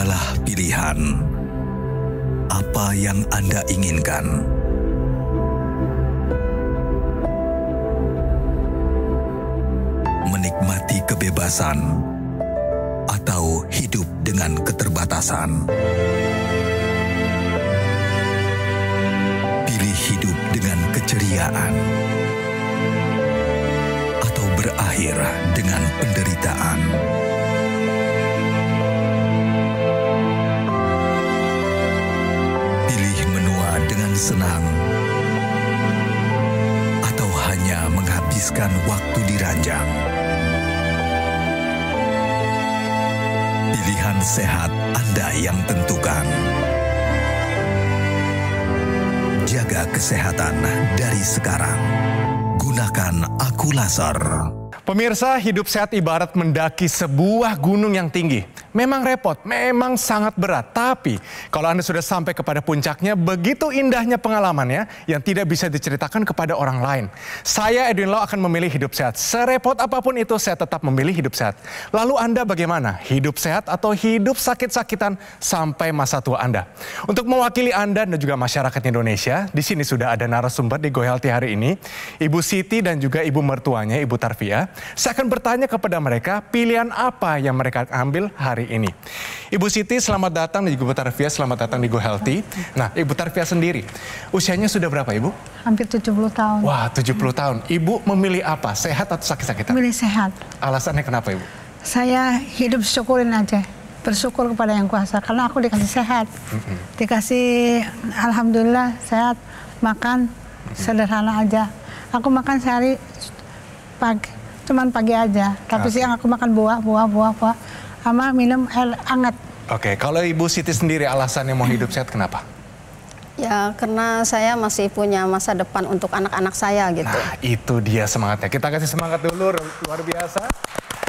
adalah pilihan. Apa yang Anda inginkan? Menikmati kebebasan atau hidup dengan keterbatasan? Pilih hidup dengan keceriaan atau berakhir dengan penderitaan? Pilih menua dengan senang atau hanya menghabiskan waktu di ranjang? Pilihan sehat Anda yang tentukan. Jaga kesehatan dari sekarang. Gunakan Aku Laser. Pemirsa, hidup sehat ibarat mendaki sebuah gunung yang tinggi. Memang repot, memang sangat berat. Tapi kalau Anda sudah sampai kepada puncaknya, begitu indahnya pengalamannya yang tidak bisa diceritakan kepada orang lain. Saya, Edwin Lau, akan memilih hidup sehat. Serepot apapun itu, saya tetap memilih hidup sehat. Lalu Anda bagaimana? Hidup sehat atau hidup sakit-sakitan sampai masa tua Anda? Untuk mewakili Anda dan juga masyarakat Indonesia, di sini sudah ada narasumber di Go Healthy hari ini, Ibu Siti dan juga Ibu mertuanya, Ibu Tarvia. Saya akan bertanya kepada mereka pilihan apa yang mereka ambil hari ini. Ibu Siti, selamat datang, dan Ibu Tarvia, selamat datang di Go Healthy. Nah, Ibu Tarvia sendiri, usianya sudah berapa, Ibu? Hampir 70 tahun. Wah, 70 tahun. Ibu memilih apa? Sehat atau sakit-sakitan? Memilih sehat. Alasannya kenapa, Ibu? Saya hidup syukurin aja. Bersyukur kepada Yang Kuasa. Karena aku dikasih sehat. Dikasih, alhamdulillah, sehat. Makan, sederhana aja. Aku makan sehari pagi, cuman pagi aja. Tapi siang aku makan buah. Sama minum air hangat. Oke, kalau Ibu Siti sendiri alasannya mau hidup sehat kenapa? Ya, karena saya masih punya masa depan untuk anak-anak saya gitu. Nah, itu dia semangatnya. Kita kasih semangat dulu, luar biasa.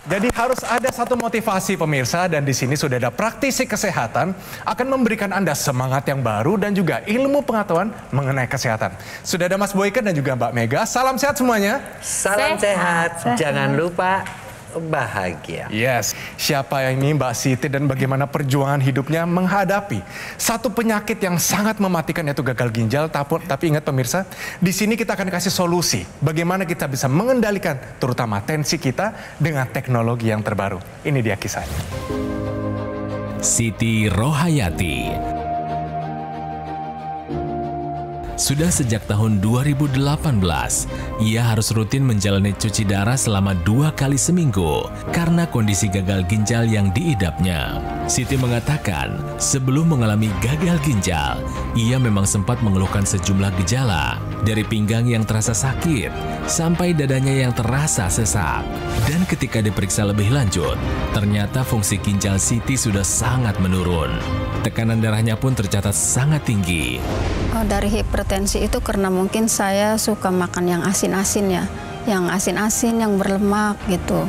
Jadi harus ada satu motivasi, pemirsa, dan di sini sudah ada praktisi kesehatan akan memberikan Anda semangat yang baru dan juga ilmu pengetahuan mengenai kesehatan. Sudah ada Mas Boyke dan juga Mbak Mega. Salam sehat semuanya. Salam sehat. Jangan lupa bahagia. Yes, siapa yang ini Mbak Siti dan bagaimana perjuangan hidupnya menghadapi satu penyakit yang sangat mematikan, yaitu gagal ginjal. Tapi ingat pemirsa, di sini kita akan kasih solusi bagaimana kita bisa mengendalikan terutama tensi kita dengan teknologi yang terbaru. Ini dia kisahnya. Siti Rohayati. Sudah sejak tahun 2018, ia harus rutin menjalani cuci darah selama 2 kali seminggu karena kondisi gagal ginjal yang diidapnya. Siti mengatakan, sebelum mengalami gagal ginjal, ia memang sempat mengeluhkan sejumlah gejala, dari pinggang yang terasa sakit, sampai dadanya yang terasa sesak. Dan ketika diperiksa lebih lanjut, ternyata fungsi ginjal Siti sudah sangat menurun. Tekanan darahnya pun tercatat sangat tinggi. Dari hipertensi itu karena mungkin saya suka makan yang asin-asin ya. Yang asin-asin, yang berlemak gitu.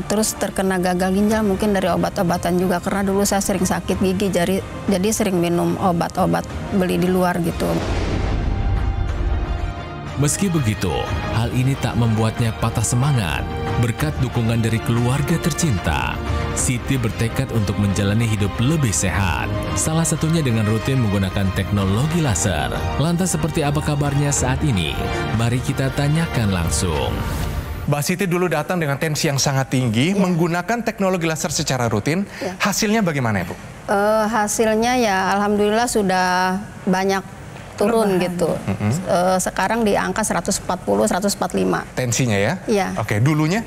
Terus terkena gagal ginjal mungkin dari obat-obatan juga. Karena dulu saya sering sakit gigi, jadi sering minum obat-obat beli di luar gitu. Meski begitu, hal ini tak membuatnya patah semangat. Berkat dukungan dari keluarga tercinta, Siti bertekad untuk menjalani hidup lebih sehat. Salah satunya dengan rutin menggunakan teknologi laser. Lantas seperti apa kabarnya saat ini? Mari kita tanyakan langsung. Mbak Siti dulu datang dengan tensi yang sangat tinggi, menggunakan teknologi laser secara rutin. Hasilnya bagaimana, Ibu? Hasilnya ya alhamdulillah sudah banyak turun gitu. Sekarang di angka 140-145. Tensinya ya? Iya. Oke, dulunya?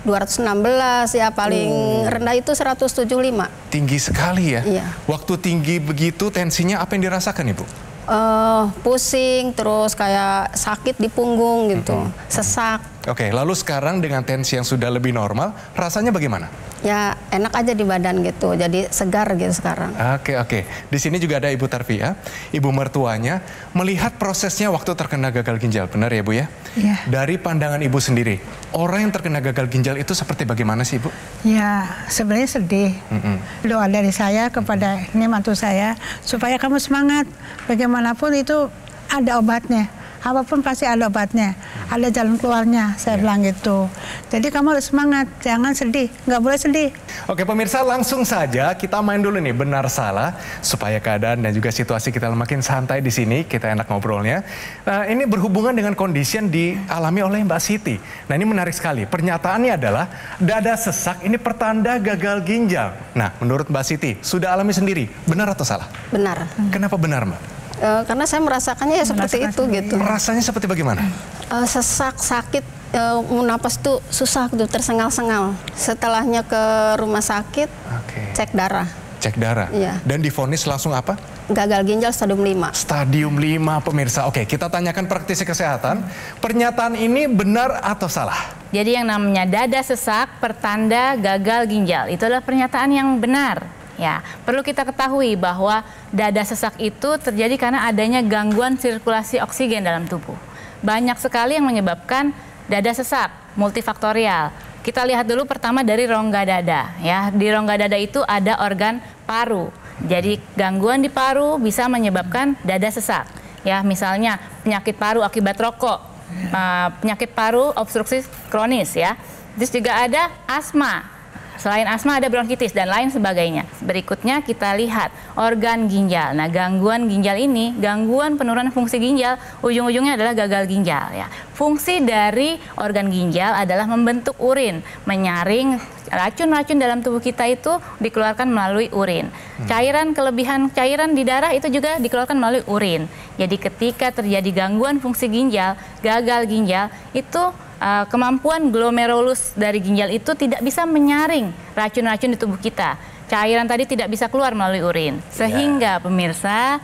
216 ya, paling rendah itu 175. Tinggi sekali ya? Iya. Waktu tinggi begitu tensinya apa yang dirasakan, Ibu? Pusing, terus kayak sakit di punggung gitu, sesak. Oke, lalu sekarang dengan tensi yang sudah lebih normal, rasanya bagaimana? Ya enak aja di badan gitu, jadi segar gitu sekarang. Oke. Di sini juga ada Ibu Tarvia, Ibu mertuanya, melihat prosesnya waktu terkena gagal ginjal, benar ya Bu ya? Iya. Dari pandangan Ibu sendiri, orang yang terkena gagal ginjal itu seperti bagaimana sih Ibu? Ya sebenarnya sedih. Doa dari saya kepada ini mantu saya, supaya kamu semangat. Bagaimanapun itu ada obatnya. apapun pasti ada obatnya, ada jalan keluarnya, saya bilang gitu. Jadi kamu harus semangat, jangan sedih, nggak boleh sedih. Oke pemirsa, langsung saja kita main dulu nih benar salah supaya keadaan dan juga situasi kita makin santai di sini, kita enak ngobrolnya. Nah, ini berhubungan dengan kondisi yang dialami oleh Mbak Siti. Nah, ini menarik sekali. Pernyataannya adalah dada sesak ini pertanda gagal ginjal. Nah, menurut Mbak Siti, sudah alami sendiri, benar atau salah? Benar. Kenapa benar, Mbak? Karena saya merasakannya ya seperti itu gitu. Rasanya seperti bagaimana? Sesak, sakit, mau napas tuh susah tuh, tersengal-sengal. Setelahnya ke rumah sakit, cek darah. Cek darah? Iya. Dan divonis langsung apa? Gagal ginjal stadium 5. Stadium 5 pemirsa. Oke, kita tanyakan praktisi kesehatan. Pernyataan ini benar atau salah? Jadi yang namanya dada sesak pertanda gagal ginjal. Itu adalah pernyataan yang benar. Ya, perlu kita ketahui bahwa dada sesak itu terjadi karena adanya gangguan sirkulasi oksigen dalam tubuh. Banyak sekali yang menyebabkan dada sesak, multifaktorial. Kita lihat dulu pertama dari rongga dada. Ya, di rongga dada itu ada organ paru. Jadi gangguan di paru bisa menyebabkan dada sesak. Ya, misalnya penyakit paru akibat rokok, penyakit paru obstruktif kronis ya. Terus juga ada asma. Selain asma ada bronkitis dan lain sebagainya. Berikutnya kita lihat organ ginjal. Nah, gangguan ginjal ini, gangguan penurunan fungsi ginjal, ujung-ujungnya adalah gagal ginjal ya. Fungsi dari organ ginjal adalah membentuk urin, menyaring racun-racun dalam tubuh kita itu dikeluarkan melalui urin. Kelebihan cairan di darah itu juga dikeluarkan melalui urin. Jadi ketika terjadi gangguan fungsi ginjal, gagal ginjal, itu kemampuan glomerulus dari ginjal itu tidak bisa menyaring racun-racun di tubuh kita. Cairan tadi tidak bisa keluar melalui urin. Sehingga pemirsa,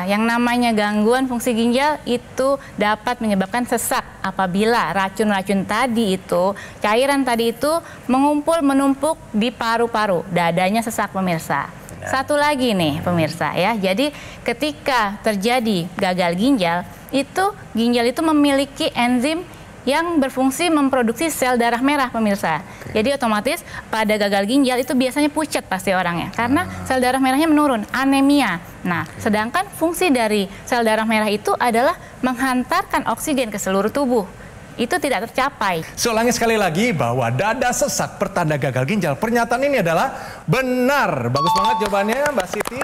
yang namanya gangguan fungsi ginjal itu dapat menyebabkan sesak apabila racun-racun tadi itu, cairan tadi itu mengumpul menumpuk di paru-paru. Dadanya sesak pemirsa. Satu lagi nih pemirsa ya. Jadi ketika terjadi gagal ginjal, ginjal itu memiliki enzim yang berfungsi memproduksi sel darah merah pemirsa. Jadi otomatis pada gagal ginjal itu biasanya pucat pasti orangnya karena sel darah merahnya menurun, anemia. Nah, sedangkan fungsi dari sel darah merah itu adalah menghantarkan oksigen ke seluruh tubuh. Itu tidak tercapai. Saya ulangi sekali lagi bahwa dada sesak pertanda gagal ginjal. Pernyataan ini adalah benar. Bagus banget jawabannya Mbak Siti.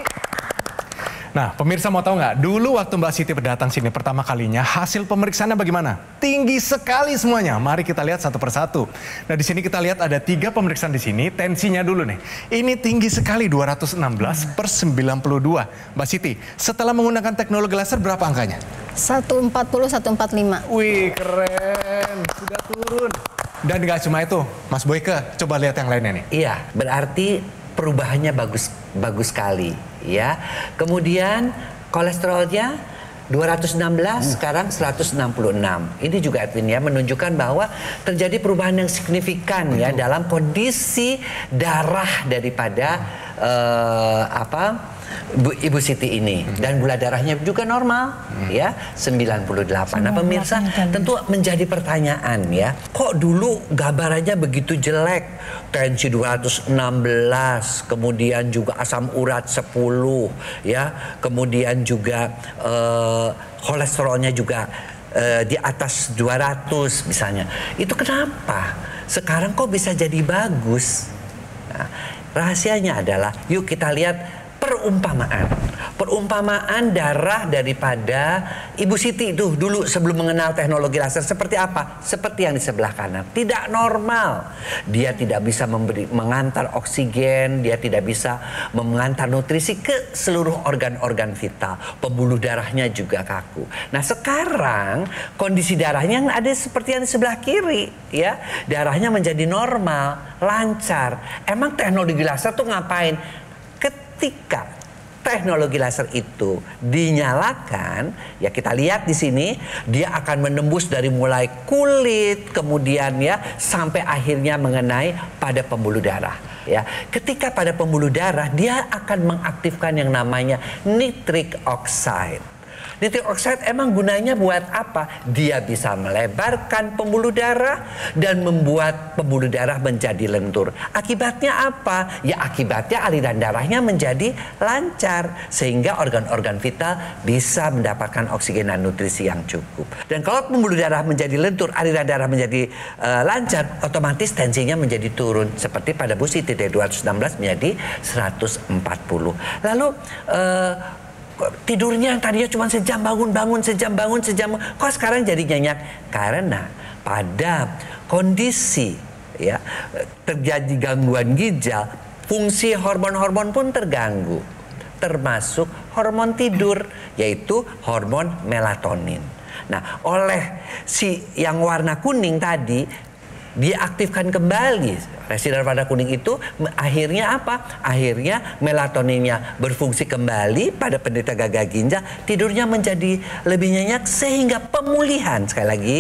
Nah, pemirsa mau tahu nggak? Dulu waktu Mbak Siti datang sini pertama kalinya, hasil pemeriksaannya bagaimana? Tinggi sekali semuanya. Mari kita lihat satu persatu. Nah, di sini kita lihat ada 3 pemeriksaan di sini. Tensinya dulu nih. Ini tinggi sekali 216/92. Mbak Siti, setelah menggunakan teknologi laser berapa angkanya? 140, 145. Wih, keren. Sudah turun. Dan nggak cuma itu, Mas Boyke, coba lihat yang lainnya nih. Iya, berarti perubahannya bagus sekali ya. Kemudian kolesterolnya 216 sekarang 166. Ini juga Edwin ya menunjukkan bahwa terjadi perubahan yang signifikan ya dalam kondisi darah daripada Ibu Siti ini, dan gula darahnya juga normal ya 98. Nah pemirsa tentu menjadi pertanyaan ya, kok dulu gambarannya begitu jelek, tensi 216, kemudian juga asam urat 10 ya, kemudian juga kolesterolnya juga di atas 200 misalnya. Itu kenapa sekarang kok bisa jadi bagus? Nah, rahasianya adalah yuk kita lihat perumpamaan darah daripada Ibu Siti itu dulu sebelum mengenal teknologi laser seperti apa? Seperti yang di sebelah kanan, tidak normal. Dia tidak bisa mengantar oksigen, dia tidak bisa mengantar nutrisi ke seluruh organ-organ vital. Pembuluh darahnya juga kaku. Nah sekarang kondisi darahnya yang ada seperti yang di sebelah kiri, ya, darahnya menjadi normal, lancar. Emang teknologi laser tuh ngapain? Ketika teknologi laser itu dinyalakan, ya kita lihat di sini, dia akan menembus dari mulai kulit, kemudian ya sampai akhirnya mengenai pada pembuluh darah. Ya, ketika pada pembuluh darah, dia akan mengaktifkan yang namanya nitric oxide. Nitric oxide emang gunanya buat apa? Dia bisa melebarkan pembuluh darah dan membuat pembuluh darah menjadi lentur. Akibatnya apa? Ya akibatnya aliran darahnya menjadi lancar sehingga organ-organ vital bisa mendapatkan oksigen dan nutrisi yang cukup. Dan kalau pembuluh darah menjadi lentur, aliran darah menjadi lancar, otomatis tensinya menjadi turun. Seperti pada Bu Siti dari 216 menjadi 140. Lalu tidurnya yang tadinya cuma sejam bangun, sejam bangun, kok sekarang jadi nyenyak? Karena pada kondisi ya terjadi gangguan ginjal, fungsi hormon-hormon pun terganggu, termasuk hormon tidur, yaitu hormon melatonin. Nah, oleh si yang warna kuning tadi diaktifkan kembali sinar pada kuning itu, akhirnya apa? Akhirnya melatoninnya berfungsi kembali pada penderita gagal ginjal, tidurnya menjadi lebih nyenyak sehingga pemulihan, sekali lagi,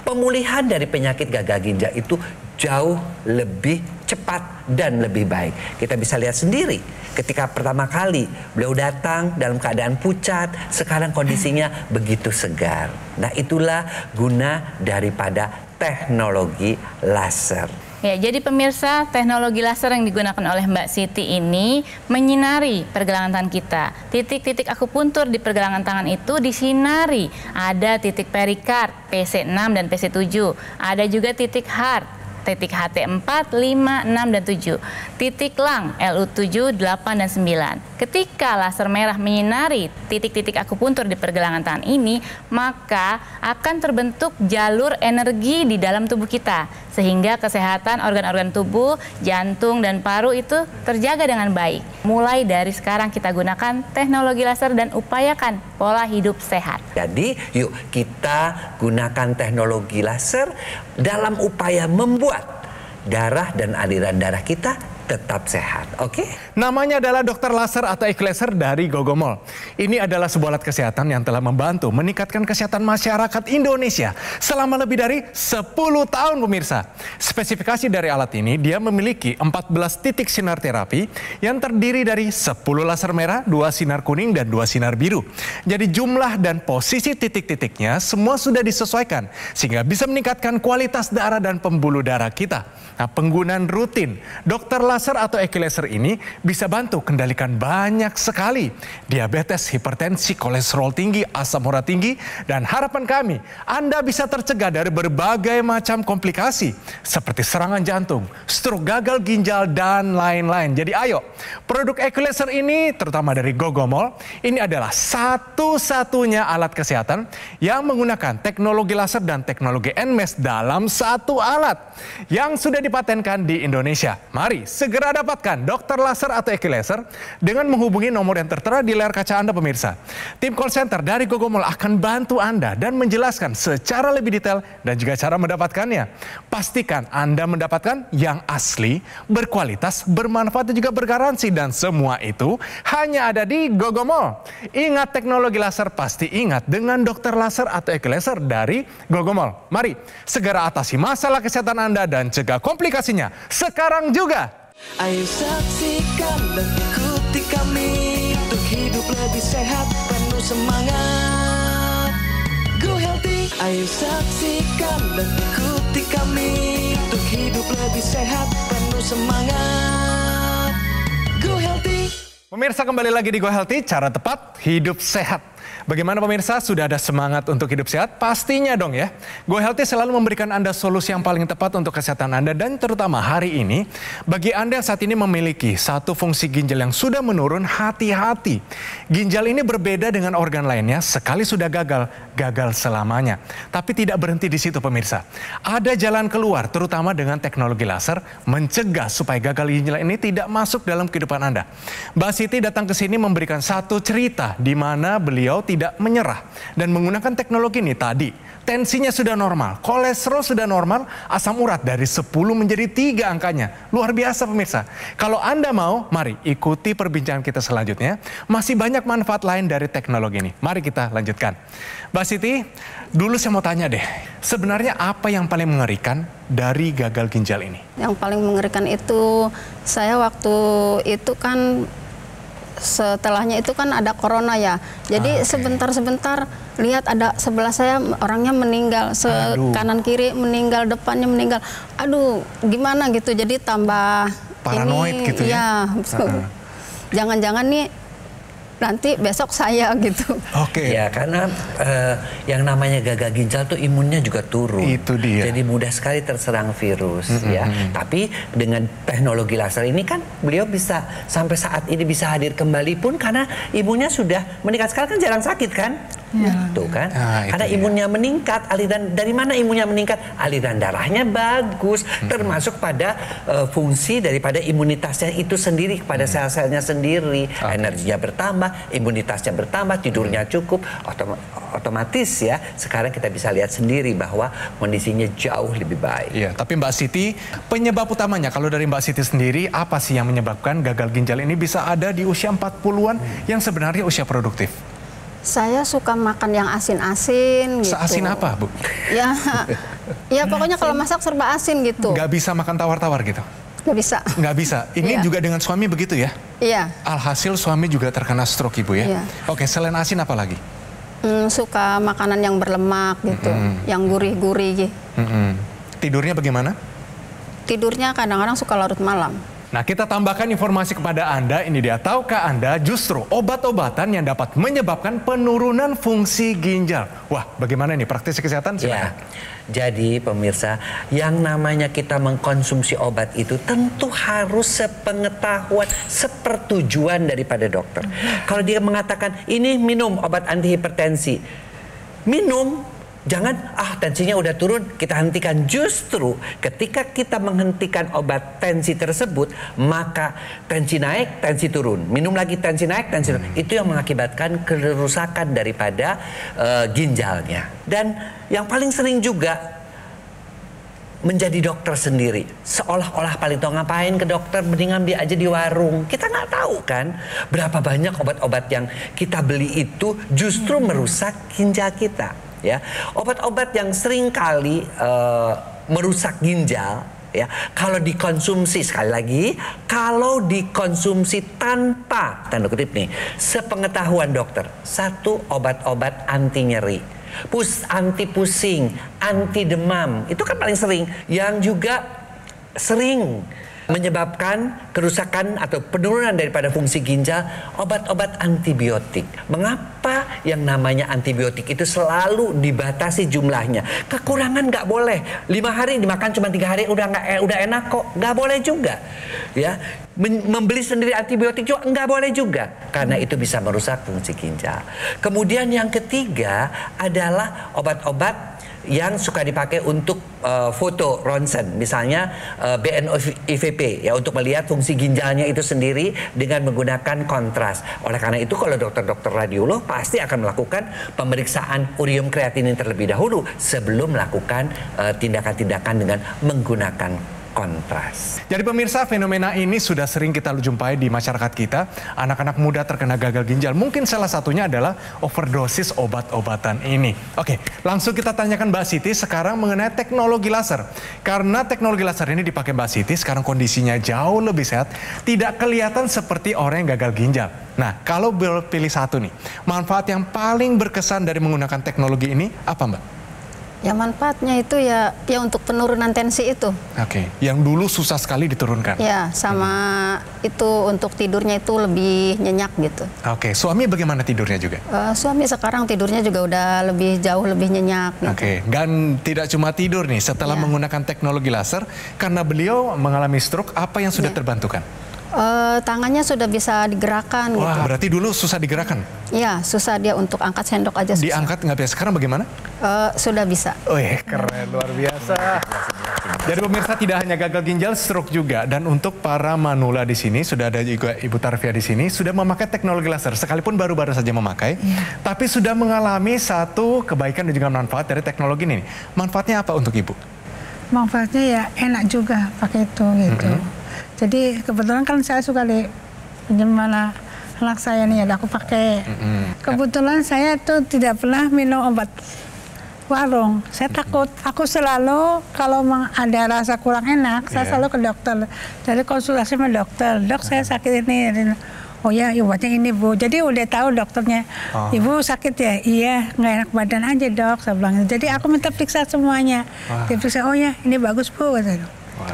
pemulihan dari penyakit gagal ginjal itu jauh lebih cepat dan lebih baik. Kita bisa lihat sendiri ketika pertama kali beliau datang dalam keadaan pucat, sekarang kondisinya begitu segar. Nah, itulah guna daripada teknologi laser. Ya, jadi pemirsa, teknologi laser yang digunakan oleh Mbak Siti ini menyinari pergelangan tangan kita. Titik-titik akupuntur di pergelangan tangan itu disinari. Ada titik perikard, PC6 dan PC7. Ada juga titik heart, titik HT4, 5, 6, dan 7. Titik lang, LU7, 8, dan 9. Ketika laser merah menyinari titik-titik akupuntur di pergelangan tangan ini, maka akan terbentuk jalur energi di dalam tubuh kita. Sehingga kesehatan organ-organ tubuh, jantung, dan paru itu terjaga dengan baik. Mulai dari sekarang kita gunakan teknologi laser dan upayakan pola hidup sehat. Jadi yuk kita gunakan teknologi laser dalam upaya membuat darah dan aliran darah kita tetap sehat, oke? Namanya adalah dokter laser atau equalizer dari Gogomol. Ini adalah sebuah alat kesehatan yang telah membantu meningkatkan kesehatan masyarakat Indonesia selama lebih dari 10 tahun, pemirsa. Spesifikasi dari alat ini, dia memiliki 14 titik sinar terapi yang terdiri dari 10 laser merah, 2 sinar kuning, dan 2 sinar biru. Jadi jumlah dan posisi titik-titiknya semua sudah disesuaikan sehingga bisa meningkatkan kualitas darah dan pembuluh darah kita. Nah, penggunaan rutin dokter laser atau equalizer ini bisa bantu kendalikan banyak sekali diabetes, hipertensi, kolesterol tinggi, asam urat tinggi, dan harapan kami Anda bisa tercegah dari berbagai macam komplikasi seperti serangan jantung, stroke, gagal ginjal, dan lain-lain. Jadi ayo, produk equalizer ini terutama dari Gogomol ini adalah satu-satunya alat kesehatan yang menggunakan teknologi laser dan teknologi NMES dalam satu alat yang sudah dipatenkan di Indonesia. Mari segera dapatkan dokter laser atau equalizer dengan menghubungi nomor yang tertera di layar kaca Anda, pemirsa. Tim call center dari Gogomol akan bantu Anda dan menjelaskan secara lebih detail dan juga cara mendapatkannya. Pastikan Anda mendapatkan yang asli, berkualitas, bermanfaat, dan juga bergaransi, dan semua itu hanya ada di Gogomol. Ingat teknologi laser, pasti ingat dengan dokter laser atau equalizer dari Gogomol. Mari segera atasi masalah kesehatan Anda dan cegah komplikasinya sekarang juga. Ayo saksikan dan ikuti kami untuk hidup lebih sehat, penuh semangat. Go Healthy. Ayo saksikan dan ikuti kami untuk hidup lebih sehat, penuh semangat. Go Healthy. Pemirsa, kembali lagi di Go Healthy, cara tepat hidup sehat. Bagaimana pemirsa, sudah ada semangat untuk hidup sehat? Pastinya dong ya. Go Healthy selalu memberikan Anda solusi yang paling tepat untuk kesehatan Anda, dan terutama hari ini, bagi Anda yang saat ini memiliki satu fungsi ginjal yang sudah menurun, hati-hati. Ginjal ini berbeda dengan organ lainnya, sekali sudah gagal, gagal selamanya. Tapi tidak berhenti di situ, pemirsa. Ada jalan keluar, terutama dengan teknologi laser, mencegah supaya gagal ginjal ini tidak masuk dalam kehidupan Anda. Mbak Siti datang ke sini memberikan satu cerita di mana beliau tidak menyerah dan menggunakan teknologi ini. Tadi tensinya sudah normal, kolesterol sudah normal, asam urat dari 10 menjadi 3 angkanya. Luar biasa, pemirsa. Kalau Anda mau, mari ikuti perbincangan kita selanjutnya. Masih banyak manfaat lain dari teknologi ini. Mari kita lanjutkan. Mbak Siti, dulu saya mau tanya deh, sebenarnya apa yang paling mengerikan dari gagal ginjal ini? Yang paling mengerikan itu, saya waktu itu kan setelahnya itu kan ada corona ya. Jadi sebentar-sebentar lihat ada sebelah saya orangnya meninggal, kanan kiri meninggal, depannya meninggal. Aduh, gimana gitu. Jadi tambah paranoid ini, gitu ya. Jangan-jangan nih nanti besok saya gitu. Oke. Ya karena yang namanya gagal ginjal tuh imunnya juga turun. Itu dia. Jadi mudah sekali terserang virus ya. Tapi dengan teknologi laser ini kan beliau bisa sampai saat ini bisa hadir kembali pun karena imunnya sudah meningkat. Sekarang kan jarang sakit kan? Tuh kan. Karena imunnya meningkat, aliran dari mana imunnya meningkat? Aliran darahnya bagus, termasuk pada fungsi daripada imunitasnya itu sendiri kepada sel-selnya sendiri. Energinya bertambah, imunitasnya bertambah, tidurnya cukup, otomatis ya. Sekarang kita bisa lihat sendiri bahwa kondisinya jauh lebih baik. Iya, tapi Mbak Siti, penyebab utamanya kalau dari Mbak Siti sendiri apa sih yang menyebabkan gagal ginjal ini bisa ada di usia 40-an yang sebenarnya usia produktif? Saya suka makan yang asin-asin gitu. Seasin apa, Bu? Ya pokoknya kalau masak serba asin gitu. Nggak bisa makan tawar-tawar gitu? Nggak bisa. Nggak bisa. Ini juga dengan suami begitu ya? Iya. Alhasil suami juga terkena stroke, Ibu ya? Iya. Oke, selain asin apa lagi? Suka makanan yang berlemak gitu, yang gurih-gurih gitu. Tidurnya bagaimana? Tidurnya kadang-kadang suka larut malam. Nah, kita tambahkan informasi kepada Anda, ini dia. Tahukah Anda justru obat-obatan yang dapat menyebabkan penurunan fungsi ginjal? Wah, bagaimana nih praktisi kesehatan? Ya, jadi pemirsa, yang namanya kita mengkonsumsi obat itu tentu harus sepengetahuan, sepertujuan daripada dokter. Kalau dia mengatakan, ini minum obat antihipertensi, minum. Jangan, tensinya udah turun, kita hentikan. Justru ketika kita menghentikan obat tensi tersebut, maka tensi naik, tensi turun. Minum lagi, tensi naik, tensi turun. Itu yang mengakibatkan kerusakan daripada ginjalnya. Dan yang paling sering juga menjadi dokter sendiri. Seolah-olah paling tahu ngapain ke dokter, mendingan beli aja di warung. Kita nggak tahu kan berapa banyak obat-obat yang kita beli itu justru merusak ginjal kita. Ya, obat-obat yang sering kali merusak ginjal, ya, kalau dikonsumsi, sekali lagi, kalau dikonsumsi tanpa, tanda kutip nih, sepengetahuan dokter, satu obat-obat anti nyeri, anti pusing, anti demam, itu kan paling sering, yang juga sering menyebabkan kerusakan atau penurunan daripada fungsi ginjal, obat-obat antibiotik. Mengapa yang namanya antibiotik itu selalu dibatasi jumlahnya? Kekurangan nggak boleh. 5 hari dimakan cuma 3 hari udah enak kok. Nggak boleh juga. Ya, membeli sendiri antibiotik juga nggak boleh juga, karena itu bisa merusak fungsi ginjal. Kemudian yang ketiga adalah obat-obat yang suka dipakai untuk foto ronsen, misalnya BNO-IVP, ya, untuk melihat fungsi ginjalnya itu sendiri dengan menggunakan kontras. Oleh karena itu, kalau dokter-dokter radiolog pasti akan melakukan pemeriksaan urium kreatinin terlebih dahulu sebelum melakukan tindakan-tindakan dengan menggunakan kontras. Jadi pemirsa, fenomena ini sudah sering kita jumpai di masyarakat kita. Anak-anak muda terkena gagal ginjal. Mungkin salah satunya adalah overdosis obat-obatan ini. Oke, langsung kita tanyakan Mbak Siti sekarang mengenai teknologi laser. Karena teknologi laser ini dipakai Mbak Siti, sekarang kondisinya jauh lebih sehat. Tidak kelihatan seperti orang yang gagal ginjal. Nah, kalau pilih satu nih, manfaat yang paling berkesan dari menggunakan teknologi ini apa, Mbak? Ya manfaatnya itu ya untuk penurunan tensi itu. Oke, yang dulu susah sekali diturunkan. Ya, sama itu untuk tidurnya itu lebih nyenyak gitu. Oke, suami bagaimana tidurnya juga? Suami sekarang tidurnya juga udah jauh lebih nyenyak. Gitu. Oke, dan tidak cuma tidur nih, setelah menggunakan teknologi laser, karena beliau mengalami stroke, apa yang sudah terbantukan? Tangannya sudah bisa digerakkan. Wah, gitu. berarti dulu susah digerakkan? Iya, susah dia untuk angkat sendok aja susah. Diangkat nggak biasa, sekarang bagaimana? Sudah bisa. Keren, luar biasa. Jadi pemirsa, tidak hanya gagal ginjal, stroke juga. Dan untuk para manula di sini, sudah ada juga Ibu Tarvia di sini, sudah memakai teknologi laser. Sekalipun baru-baru saja memakai, tapi sudah mengalami satu kebaikan dan juga manfaat dari teknologi ini. Manfaatnya apa untuk Ibu? Manfaatnya ya enak juga pakai itu gitu. Jadi kebetulan kan saya suka di gimana anak saya nih, ada aku pakai. Kebetulan saya tuh tidak pernah minum obat warung. Saya takut. Aku selalu kalau ada rasa kurang enak, saya selalu ke dokter. Jadi konsultasi sama dokter. Dok, saya sakit ini. Oh ya, obatnya ini Bu. Jadi udah tahu dokternya. Ibu sakit ya? Iya, nggak enak badan aja dok. Saya bilang. Jadi aku minta periksa semuanya. Dia periksa, oh ya ini bagus Bu.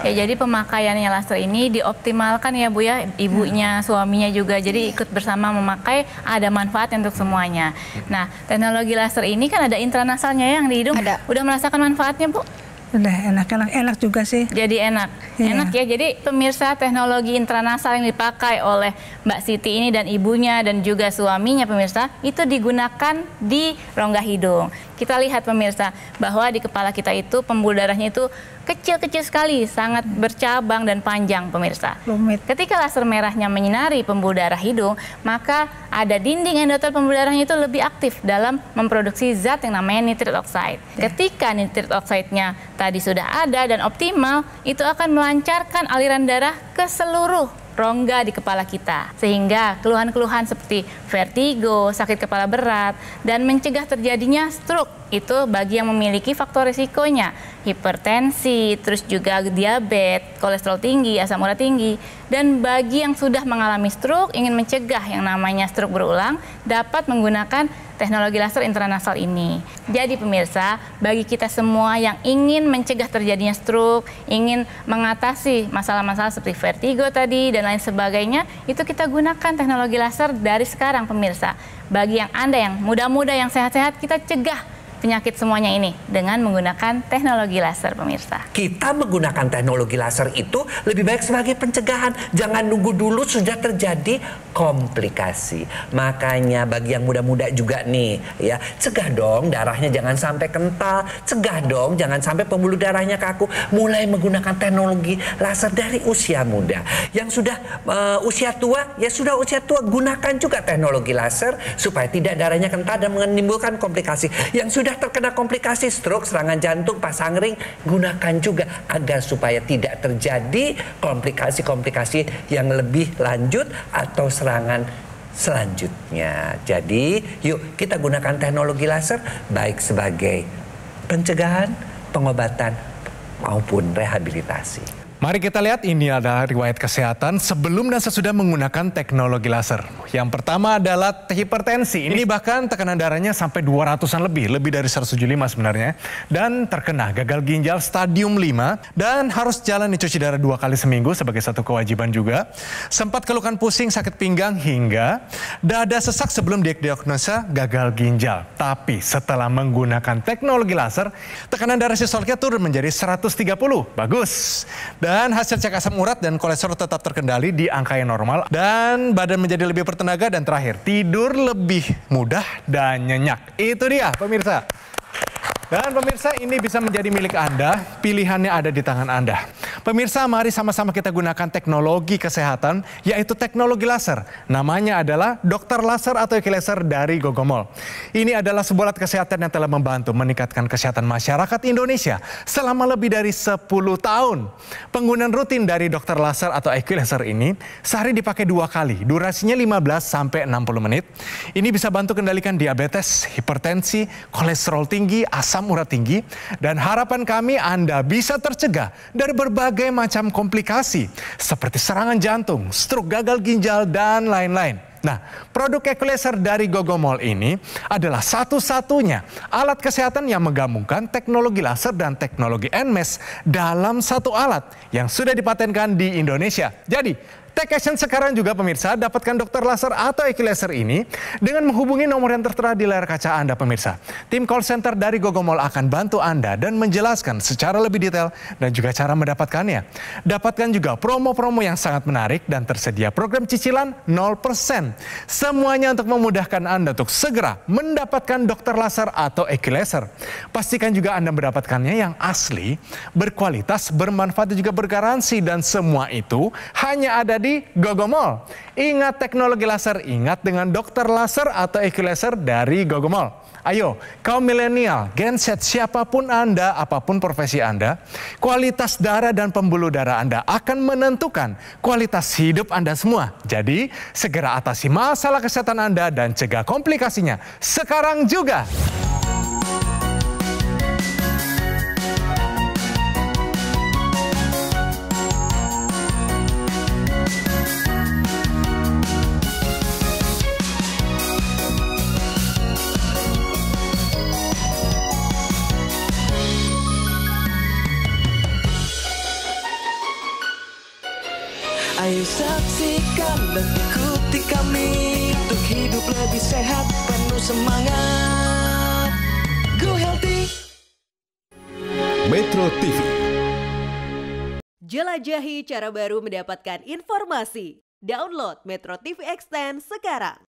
Ya, jadi pemakaiannya laser ini dioptimalkan ya Bu ya, ibunya, suaminya juga. Jadi ikut bersama memakai, ada manfaatnya untuk semuanya. Nah, teknologi laser ini kan ada intranasalnya yang di hidung. Ada. Udah merasakan manfaatnya Bu? Udah enak juga sih. Jadi enak, enak ya. Jadi pemirsa, teknologi intranasal yang dipakai oleh Mbak Siti ini dan ibunya dan juga suaminya pemirsa, itu digunakan di rongga hidung. Kita lihat pemirsa bahwa di kepala kita itu pembuluh darahnya itu kecil-kecil sekali, sangat bercabang dan panjang pemirsa. Rumit. Ketika laser merahnya menyinari pembuluh darah hidung, maka ada dinding endotel pembuluh darahnya itu lebih aktif dalam memproduksi zat yang namanya nitrit oxide. Ketika nitrit oxide-nya tadi sudah ada dan optimal, itu akan melancarkan aliran darah ke seluruh rongga di kepala kita. Sehingga keluhan-keluhan seperti vertigo, sakit kepala berat, dan mencegah terjadinya stroke. Itu bagi yang memiliki faktor risikonya, hipertensi, terus juga diabetes, kolesterol tinggi, asam urat tinggi. Dan bagi yang sudah mengalami stroke, ingin mencegah yang namanya stroke berulang, dapat menggunakan teknologi laser intranasal ini. Jadi pemirsa, bagi kita semua yang ingin mencegah terjadinya stroke, ingin mengatasi masalah-masalah seperti vertigo tadi dan lain sebagainya, itu kita gunakan teknologi laser dari sekarang pemirsa. Bagi yang Anda yang muda-muda, yang sehat-sehat, kita cegah penyakit semuanya ini dengan menggunakan teknologi laser pemirsa. Kita menggunakan teknologi laser itu lebih baik sebagai pencegahan. Jangan nunggu dulu sudah terjadi komplikasi. Makanya bagi yang muda-muda juga nih ya, cegah dong darahnya jangan sampai kental, cegah dong jangan sampai pembuluh darahnya kaku. Mulai menggunakan teknologi laser dari usia muda. Yang sudah usia tua, ya sudah usia tua, gunakan juga teknologi laser supaya tidak darahnya kental dan menimbulkan komplikasi. Yang sudah terkena komplikasi stroke, serangan jantung, pasang ring, gunakan juga agar supaya tidak terjadi komplikasi-komplikasi yang lebih lanjut atau serangan selanjutnya. Jadi yuk kita gunakan teknologi laser baik sebagai pencegahan, pengobatan maupun rehabilitasi. Mari kita lihat, ini adalah riwayat kesehatan sebelum dan sesudah menggunakan teknologi laser. Yang pertama adalah hipertensi. Ini bahkan tekanan darahnya sampai 200-an lebih dari 175 sebenarnya. Dan terkena gagal ginjal stadium 5 dan harus jalani cuci darah 2 kali seminggu sebagai satu kewajiban juga. Sempat keluhan pusing, sakit pinggang hingga dada sesak sebelum diagnosa gagal ginjal. Tapi setelah menggunakan teknologi laser, tekanan darah sistolnya turun menjadi 130. Bagus. Dan hasil cek asam urat dan kolesterol tetap terkendali di angka yang normal. Dan badan menjadi lebih bertenaga dan terakhir tidur lebih mudah dan nyenyak. Itu dia pemirsa. Dan pemirsa, ini bisa menjadi milik Anda, pilihannya ada di tangan Anda. Pemirsa, mari sama-sama kita gunakan teknologi kesehatan, yaitu teknologi laser. Namanya adalah Dokter Laser atau Laser dari Gogomol. Ini adalah sebuah alat kesehatan yang telah membantu meningkatkan kesehatan masyarakat Indonesia selama lebih dari 10 tahun. Penggunaan rutin dari Dokter Laser atau Laser ini sehari dipakai 2 kali, durasinya 15 sampai 60 menit. Ini bisa bantu kendalikan diabetes, hipertensi, kolesterol tinggi, asam urat tinggi, dan harapan kami Anda bisa tercegah dari berbagai macam komplikasi seperti serangan jantung, stroke, gagal ginjal, dan lain-lain. Nah, produk Laser dari Gogomol ini adalah satu-satunya alat kesehatan yang menggabungkan teknologi laser dan teknologi NMES dalam satu alat yang sudah dipatenkan di Indonesia. Jadi, take action sekarang juga pemirsa, dapatkan Dokter Laser atau Laser ini dengan menghubungi nomor yang tertera di layar kaca Anda pemirsa. Tim call center dari Gogomol akan bantu Anda dan menjelaskan secara lebih detail dan juga cara mendapatkannya. Dapatkan juga promo-promo yang sangat menarik dan tersedia program cicilan 0%. Semuanya untuk memudahkan Anda untuk segera mendapatkan Dokter Laser atau Laser. Pastikan juga Anda mendapatkannya yang asli, berkualitas, bermanfaat dan juga bergaransi, dan semua itu hanya ada di Gogomol. Ingat teknologi laser, ingat dengan Dokter Laser atau Laser dari Gogomol. Ayo, kaum milenial, Gen Z, siapapun Anda, apapun profesi Anda, kualitas darah dan pembuluh darah Anda akan menentukan kualitas hidup Anda semua. Jadi, segera atasi masalah kesehatan Anda dan cegah komplikasinya sekarang juga. Ayo saksikan dan ikuti kami untuk hidup lebih sehat, penuh semangat. Go Healthy. Metro TV. Jelajahi cara baru mendapatkan informasi. Download Metro TV Extend sekarang.